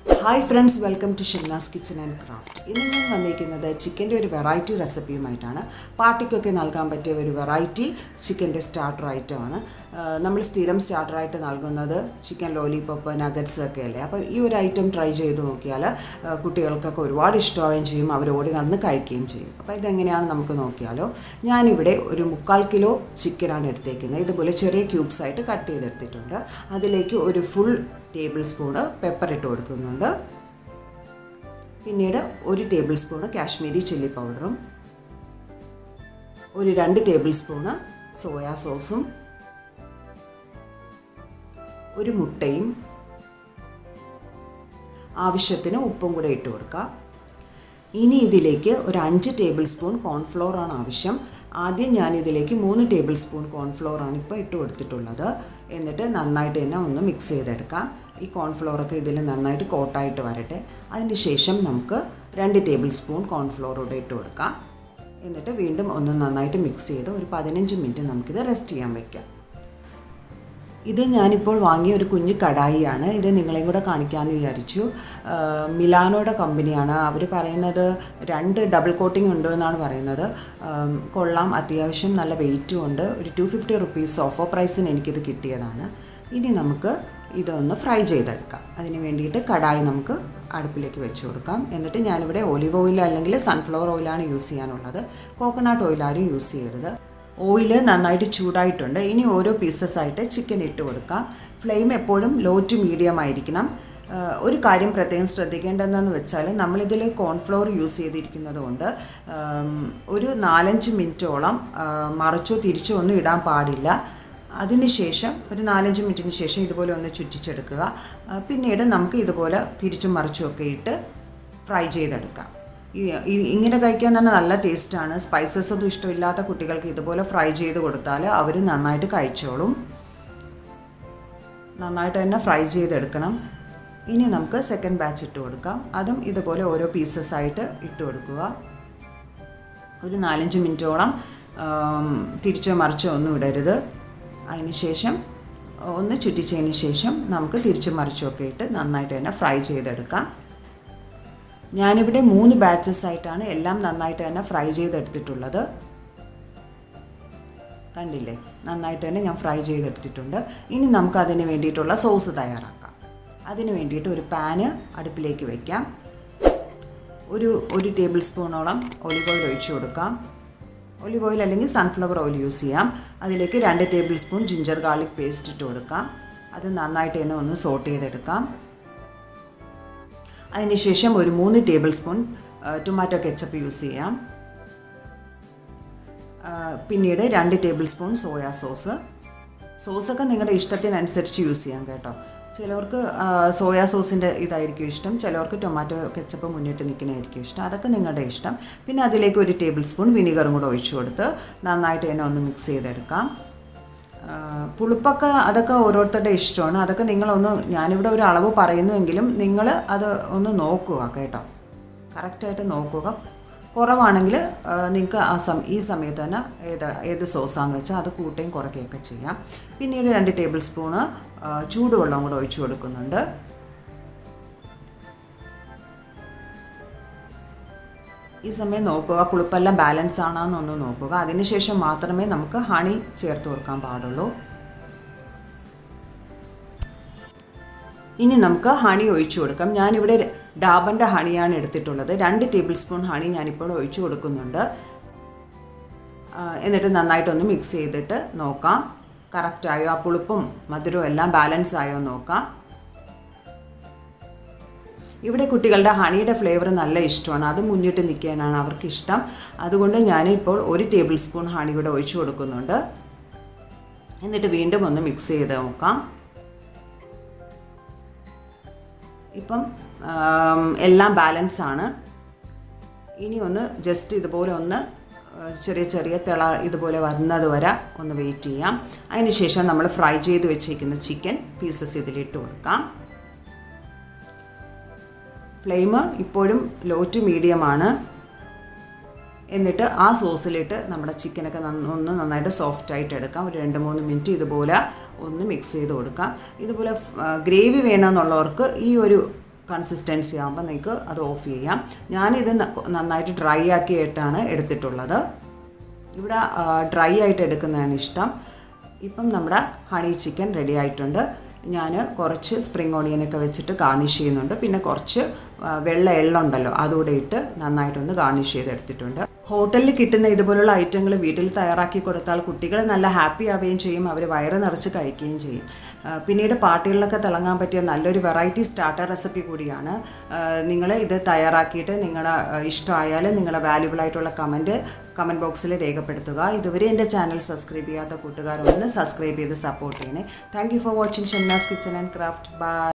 Hi friends, welcome to Shivna's Kitchen and Craft. ഇന്ന് ഞാൻ വന്നിരിക്കുന്നത് ചിക്കൻ്റെ ഒരു വെറൈറ്റി റെസിപ്പിയുമായിട്ടാണ്. പാർട്ടിക്കൊക്കെ നൽകാൻ പറ്റിയ ഒരു വെറൈറ്റി ചിക്കൻ്റെ സ്റ്റാർട്ടർ ഐറ്റമാണ്. നമ്മൾ സ്ഥിരം സ്റ്റാർട്ടറായിട്ട് നൽകുന്നത് ചിക്കൻ ലോലിപോപ്പ് നഗറ്റ്സ് ഒക്കെ അല്ലേ. അപ്പോൾ ഈ ഒരു ഐറ്റം ട്രൈ ചെയ്ത് നോക്കിയാൽ കുട്ടികൾക്കൊക്കെ ഒരുപാട് ഇഷ്ടമാവുകയും ചെയ്യും, അവർ ഓടി നടന്ന് കഴിക്കുകയും ചെയ്യും. അപ്പോൾ ഇതെങ്ങനെയാണ് നമുക്ക് നോക്കിയാലോ. ഞാനിവിടെ ഒരു 3/4 കിലോ ചിക്കനാണ് എടുത്തേക്കുന്നത്. ഇതുപോലെ ചെറിയ ക്യൂബ്സ് ആയിട്ട് കട്ട് ചെയ്തെടുത്തിട്ടുണ്ട്. അതിലേക്ക് ഒരു ഫുൾ ടേബിൾ സ്പൂണ് പെപ്പർ ഇട്ട് കൊടുക്കുന്നുണ്ട്. പിന്നീട് 1 ടേബിൾ സ്പൂണ് കാശ്മീരി ചില്ലി പൗഡറും, ഒരു 2 ടേബിൾ സ്പൂണ് സോയാ സോസും, ഒരു മുട്ടയും ആവശ്യത്തിന് ഉപ്പും കൂടെ ഇട്ട് കൊടുക്കാം. ഇനി ഇതിലേക്ക് ഒരു 5 ടേബിൾ സ്പൂൺ കോൺഫ്ലോർ ആണ് ആവശ്യം. ആദ്യം ഞാൻ ഇതിലേക്ക് 3 ടേബിൾ സ്പൂൺ കോൺഫ്ലോർ ആണ് ഇപ്പോൾ ഇട്ട് കൊടുത്തിട്ടുള്ളത്. എന്നിട്ട് നന്നായിട്ട് തന്നെ ഒന്ന് മിക്സ് ചെയ്തെടുക്കാം. ഈ കോൺഫ്ലോറൊക്കെ ഇതിൽ നന്നായിട്ട് കോട്ടായിട്ട് വരട്ടെ. അതിന് ശേഷം നമുക്ക് 2 ടേബിൾ സ്പൂൺ കോൺഫ്ലോർ കൂടെ ഇട്ട് കൊടുക്കാം. എന്നിട്ട് വീണ്ടും ഒന്ന് നന്നായിട്ട് മിക്സ് ചെയ്ത് ഒരു 15 മിനിറ്റ് നമുക്കിത് റെസ്റ്റ് ചെയ്യാൻ വയ്ക്കാം. ഇത് ഞാനിപ്പോൾ വാങ്ങിയ ഒരു കുഞ്ഞു കടായിയാണ്. ഇത് നിങ്ങളെയും കൂടെ കാണിക്കാമെന്ന് വിചാരിച്ചു. മിലാനോയുടെ കമ്പനിയാണ്. അവർ പറയുന്നത് 2 ഡബിൾ കോട്ടിംഗ് ഉണ്ട് എന്നാണ് പറയുന്നത്. കൊള്ളാം, അത്യാവശ്യം നല്ല വെയിറ്റും ഉണ്ട്. ഒരു 250 റുപ്പീസ് ഓഫർ പ്രൈസിന് എനിക്കിത് കിട്ടിയതാണ്. ഇനി നമുക്ക് ഇതൊന്ന് ഫ്രൈ ചെയ്തെടുക്കാം. അതിന് വേണ്ടിയിട്ട് കടായി നമുക്ക് അടുപ്പിലേക്ക് വെച്ച് കൊടുക്കാം. എന്നിട്ട് ഞാനിവിടെ ഒലിവ് ഓയിൽ അല്ലെങ്കിൽ സൺഫ്ലവർ ഓയിലാണ് യൂസ് ചെയ്യാനുള്ളത്. കോക്കനട്ട് ഓയിൽ ആരും യൂസ് ചെയ്യരുത്. ഓയിൽ നന്നായിട്ട് ചൂടായിട്ടുണ്ട്. ഇനി ഓരോ പീസസ് ആയിട്ട് ചിക്കൻ ഇട്ട് കൊടുക്കാം. ഫ്ലെയിം എപ്പോഴും ലോ ടു മീഡിയം ആയിരിക്കണം. ഒരു കാര്യം പ്രത്യേകം ശ്രദ്ധിക്കേണ്ടതെന്ന് വെച്ചാൽ നമ്മളിതിൽ കോൺഫ്ലോർ യൂസ് ചെയ്തിരിക്കുന്നത് കൊണ്ട് ഒരു 4-5 മിനിറ്റോളം മറിച്ചോ തിരിച്ചോ ഒന്നും ഇടാൻ പാടില്ല. അതിനുശേഷം ഒരു 4-5 മിനിറ്റിന് ശേഷം ഇതുപോലെ ഒന്ന് ചുറ്റിച്ചെടുക്കുക. പിന്നീട് നമുക്ക് ഇതുപോലെ തിരിച്ചും മറിച്ചും ഒക്കെ ഇട്ട് ഫ്രൈ ചെയ്തെടുക്കാം. ഇങ്ങനെ കഴിക്കാൻ തന്നെ നല്ല ടേസ്റ്റാണ്. സ്പൈസസ് ഒന്നും ഇഷ്ടമില്ലാത്ത കുട്ടികൾക്ക് ഇതുപോലെ ഫ്രൈ ചെയ്ത് കൊടുത്താൽ അവർ നന്നായിട്ട് കഴിച്ചോളും. നന്നായിട്ട് തന്നെ ഫ്രൈ ചെയ്തെടുക്കണം. ഇനി നമുക്ക് സെക്കൻഡ് ബാച്ച് ഇട്ട് കൊടുക്കാം. അതും ഇതുപോലെ ഓരോ പീസസ് ആയിട്ട് ഇട്ട് കൊടുക്കുക. ഒരു 4-5 മിനിറ്റോളം തിരിച്ചോ മറിച്ചോ ഒന്നും ഇടരുത്. അതിന് ശേഷം ഒന്ന് ചുറ്റിച്ചതിന് ശേഷം നമുക്ക് തിരിച്ചും മറിച്ചൊക്കെ ഇട്ട് നന്നായിട്ട് തന്നെ ഫ്രൈ ചെയ്തെടുക്കാം. ഞാനിവിടെ 3 ബാച്ചസ് ആയിട്ടാണ് എല്ലാം നന്നായിട്ട് തന്നെ ഫ്രൈ ചെയ്തെടുത്തിട്ടുള്ളത്. കണ്ടില്ലേ, നന്നായിട്ട് തന്നെ ഞാൻ ഫ്രൈ ചെയ്തെടുത്തിട്ടുണ്ട്. ഇനി നമുക്ക് അതിന് വേണ്ടിയിട്ടുള്ള സോസ് തയ്യാറാക്കാം. അതിന് വേണ്ടിയിട്ട് ഒരു പാന് അടുപ്പിലേക്ക് വയ്ക്കാം. ഒരു ടേബിൾ സ്പൂണോളം ഒലിവ് ഓയിൽ ഒഴിച്ചു കൊടുക്കാം. ഒലിവ് ഓയിൽ അല്ലെങ്കിൽ സൺഫ്ലവർ ഓയിൽ യൂസ് ചെയ്യാം. അതിലേക്ക് 2 table spoon ginger garlic paste ഇട്ട് കൊടുക്കാം. അത് നന്നായിട്ട് തന്നെ ഒന്ന് സോട്ട് ചെയ്തെടുക്കാം. അതിനുശേഷം ഒരു 3 table spoon tomato ketchup use ചെയ്യാം. പിന്നീട് 2 ടേബിൾ സ്പൂൺ സോയാ സോസൊക്കെ നിങ്ങളുടെ ഇഷ്ടത്തിനനുസരിച്ച് യൂസ് ചെയ്യാം കേട്ടോ. ചിലവർക്ക് സോയാ സോസിൻ്റെ ഇതായിരിക്കും ഇഷ്ടം, ചിലവർക്ക് ടൊമാറ്റോ കെച്ചപ്പ് മുന്നിട്ട് നിൽക്കുന്നതായിരിക്കും ഇഷ്ടം. അതൊക്കെ നിങ്ങളുടെ ഇഷ്ടം. പിന്നെ അതിലേക്ക് 1 ടേബിൾ സ്പൂൺ വിനീഗറും കൂടെ ഒഴിച്ചു കൊടുത്ത് നന്നായിട്ട് തന്നെ ഒന്ന് മിക്സ് ചെയ്തെടുക്കാം. പുളിപ്പൊക്കെ അതൊക്കെ ഓരോരുത്തരുടെ ഇഷ്ടമാണ്. അതൊക്കെ നിങ്ങളൊന്ന്, ഞാനിവിടെ ഒരു അളവ് പറയുന്നുവെങ്കിലും നിങ്ങൾ അത് ഒന്ന് നോക്കുക കേട്ടോ, കറക്റ്റായിട്ട് നോക്കുക. കുറവാണെങ്കിൽ നിങ്ങൾക്ക് ഈ സമയത്ത് തന്നെ ഏത് സോസാണെന്ന് വെച്ചാൽ അത് കൂട്ടുകയും കുറയ്ക്കുകയൊക്കെ ചെയ്യാം. പിന്നീട് 2 ടേബിൾ സ്പൂണ് ചൂടുവെള്ളം കൂടെ ഒഴിച്ചു കൊടുക്കുന്നുണ്ട്. ഈ സമയം നോക്കുക പുളിപ്പെല്ലാം ബാലൻസ് ആണെന്നൊന്ന് നോക്കുക. അതിനുശേഷം മാത്രമേ നമുക്ക് ഹണി ചേർത്ത് കൊടുക്കാൻ പാടുള്ളൂ. ഇനി നമുക്ക് ഹണി ഒഴിച്ചു കൊടുക്കാം. ഞാനിവിടെ ഡാബറിൻ്റെ ഹണിയാണ് എടുത്തിട്ടുള്ളത്. 2 ടേബിൾ സ്പൂൺ ഹണി ഞാനിപ്പോൾ ഒഴിച്ചു കൊടുക്കുന്നുണ്ട്. എന്നിട്ട് നന്നായിട്ടൊന്ന് മിക്സ് ചെയ്തിട്ട് നോക്കാം കറക്റ്റായോ, ആ പുളിപ്പും മധുരവും എല്ലാം ബാലൻസ് ആയോ നോക്കാം. ഇവിടെ കുട്ടികളുടെ ഹണിയുടെ ഫ്ലേവർ നല്ല ഇഷ്ടമാണ്. അത് മുന്നിട്ട് നിൽക്കാനാണ് അവർക്ക് ഇഷ്ടം. അതുകൊണ്ട് ഞാനിപ്പോൾ 1 ടേബിൾ സ്പൂൺ ഹണി കൂടെ ഒഴിച്ചു കൊടുക്കുന്നുണ്ട്. എന്നിട്ട് വീണ്ടും ഒന്ന് മിക്സ് ചെയ്ത് നോക്കാം. ഇപ്പം എല്ലാം ബാലൻസ് ആണ്. ഇനി ഒന്ന് ജസ്റ്റ് ഇതുപോലെ ഒന്ന് ചെറിയ തിള ഇതുപോലെ വരുന്നത് വരെ ഒന്ന് വെയിറ്റ് ചെയ്യാം. അതിന് ശേഷം നമ്മൾ ഫ്രൈ ചെയ്ത് വെച്ചിരിക്കുന്ന ചിക്കൻ പീസസ് ഇതിലിട്ട് കൊടുക്കാം. ഫ്ലെയിം ഇപ്പോഴും ലോ ടു മീഡിയം ആണ്. എന്നിട്ട് ആ സോസിലിട്ട് നമ്മുടെ ചിക്കനൊക്കെ ഒന്ന് നന്നായിട്ട് സോഫ്റ്റായിട്ട് എടുക്കാം. ഒരു 2-3 മിനിറ്റ് ഇതുപോലെ ഒന്ന് മിക്സ് ചെയ്ത് കൊടുക്കാം. ഇതുപോലെ ഗ്രേവി വേണമെന്നുള്ളവർക്ക് ഈ ഒരു കൺസിസ്റ്റൻസി ആകുമ്പോൾ നിങ്ങൾക്ക് അത് ഓഫ് ചെയ്യാം. ഞാനിത് നന്നായിട്ട് ഡ്രൈ ആക്കിയിട്ടാണ് എടുത്തിട്ടുള്ളത്. ഇവിടെ ഡ്രൈ ആയിട്ട് എടുക്കുന്നതാണ് ഇഷ്ടം. ഇപ്പം നമ്മുടെ ഹണി ചിക്കൻ റെഡി ആയിട്ടുണ്ട്. ഞാൻ കുറച്ച് സ്പ്രിംഗ് ഓണിയനൊക്കെ വെച്ചിട്ട് ഗാർണിഷ് ചെയ്യുന്നുണ്ട്. പിന്നെ കുറച്ച് വെള്ള എള്ളുണ്ടല്ലോ അതുകൂടെ ഇട്ട് നന്നായിട്ടൊന്ന് ഗാർണിഷ് ചെയ്തെടുത്തിട്ടുണ്ട്. ഹോട്ടലിൽ കിട്ടുന്ന ഇതുപോലുള്ള ഐറ്റങ്ങൾ വീട്ടിൽ തയ്യാറാക്കി കൊടുത്താൽ കുട്ടികൾ നല്ല ഹാപ്പി ആവുകയും ചെയ്യും, അവർ വയറ് നിറച്ച് കഴിക്കുകയും ചെയ്യും. പിന്നീട് പാർട്ടികളിലൊക്കെ തിളങ്ങാൻ പറ്റിയ നല്ലൊരു വെറൈറ്റി സ്റ്റാർട്ടർ റെസിപ്പി കൂടിയാണ്. നിങ്ങൾ ഇത് തയ്യാറാക്കിയിട്ട് നിങ്ങളുടെ ഇഷ്ടമായാലും നിങ്ങളുടെ വാല്യുബിൾ ആയിട്ടുള്ള കമൻറ്റ് ബോക്സിൽ രേഖപ്പെടുത്തുക. ഇതുവരെ എൻ്റെ ചാനൽ സബ്സ്ക്രൈബ് ചെയ്യാത്ത കൂട്ടുകാരൊന്ന് സബ്സ്ക്രൈബ് ചെയ്ത് സപ്പോർട്ട് ചെയ്യണേ. Thank you for watching Shamnas kitchen and craft. By.